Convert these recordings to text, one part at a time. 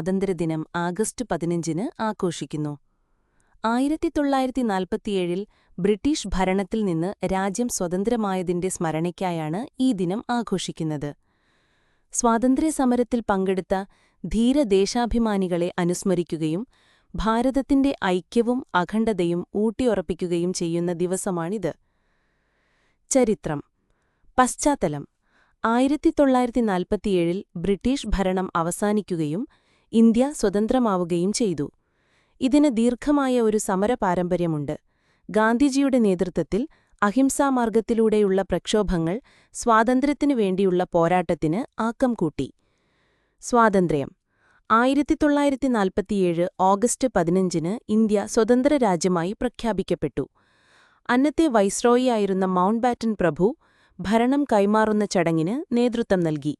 സ്വാതന്ത്ര്യദിനം ആഗസ്റ്റ് 15-ന് ആഘോഷിക്കുന്നു. 1947-ൽ ബ്രിട്ടീഷ് ഭരണത്തിൽ നിന്ന് രാജ്യം സ്വതന്ത്രമായതിന്റെ സ്മരണയ്ക്കായാണ് ഈ ദിനം ആഘോഷിക്കുന്നത്. സ്വാതന്ത്ര്യസമരത്തിൽ പങ്കെടുത്ത ധീരദേശാഭിമാനികളെ അനുസ്മരിക്കുകയും ഭാരതത്തിന്റെ ഐക്യവും അഖണ്ഡതയും ഊട്ടിയുറപ്പിക്കുകയും ചെയ്യുന്ന ദിവസമാണിത്. ചരിത്രം. പശ്ചാത്തലം. 1947-ൽ ബ്രിട്ടീഷ് ഭരണം അവസാനിക്കുകയും ഇന്ത്യ സ്വതന്ത്രമാവുകയും ചെയ്തു. ഇതിന് ദീർഘമായ ഒരു സമരപാരമ്പര്യമുണ്ട്. ഗാന്ധിജിയുടെ നേതൃത്വത്തിൽ അഹിംസാമാർഗത്തിലൂടെയുള്ള പ്രക്ഷോഭങ്ങൾ സ്വാതന്ത്ര്യത്തിനു വേണ്ടിയുള്ള പോരാട്ടത്തിന് ആക്കം കൂട്ടി. സ്വാതന്ത്ര്യം. 1947 ഓഗസ്റ്റ് 15-ന് ഇന്ത്യ സ്വതന്ത്ര രാജ്യമായി പ്രഖ്യാപിക്കപ്പെട്ടു. അന്നത്തെ വൈസ്രോയിയായിരുന്ന മൗണ്ട്ബാറ്റൻ പ്രഭു ഭരണം കൈമാറുന്ന ചടങ്ങിന് നേതൃത്വം നൽകി.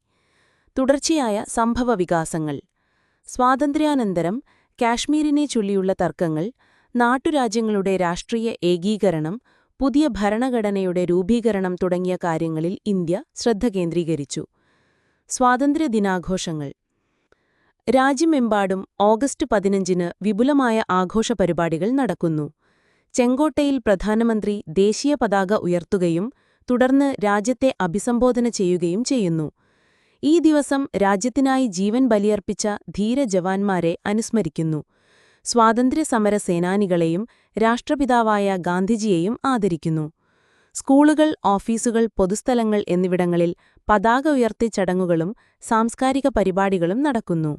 തുടർച്ചയായ സംഭവവികാസങ്ങൾ. സ്വാതന്ത്ര്യാനന്തരം കാശ്മീരിനെ ചൊല്ലിയുള്ള തർക്കങ്ങൾ, നാട്ടുരാജ്യങ്ങളുടെ രാഷ്ട്രീയ ഏകീകരണം, പുതിയ ഭരണഘടനയുടെ രൂപീകരണം തുടങ്ങിയ കാര്യങ്ങളിൽ ഇന്ത്യ ശ്രദ്ധ കേന്ദ്രീകരിച്ചു. സ്വാതന്ത്ര്യദിനാഘോഷങ്ങൾ. രാജ്യമെമ്പാടും ഓഗസ്റ്റ് 15-ന് വിപുലമായ ആഘോഷപരിപാടികൾ നടക്കുന്നു. ചെങ്കോട്ടയിൽ പ്രധാനമന്ത്രി ദേശീയ പതാക ഉയർത്തുകയും തുടർന്ന് രാജ്യത്തെ അഭിസംബോധന ചെയ്യുകയും ചെയ്യുന്നു. ഈ ദിവസം രാജ്യത്തിനായി ജീവൻ ബലിയർപ്പിച്ച ധീരജവാന്മാരെ അനുസ്മരിക്കുന്നു. സ്വാതന്ത്ര്യസമര സേനാനികളെയും രാഷ്ട്രപിതാവായ ഗാന്ധിജിയെയും ആദരിക്കുന്നു. സ്കൂളുകൾ, ഓഫീസുകൾ, പൊതുസ്ഥലങ്ങൾ എന്നിവിടങ്ങളിൽ പതാക ഉയർത്തി ചടങ്ങുകളും സാംസ്കാരിക പരിപാടികളും നടക്കുന്നു.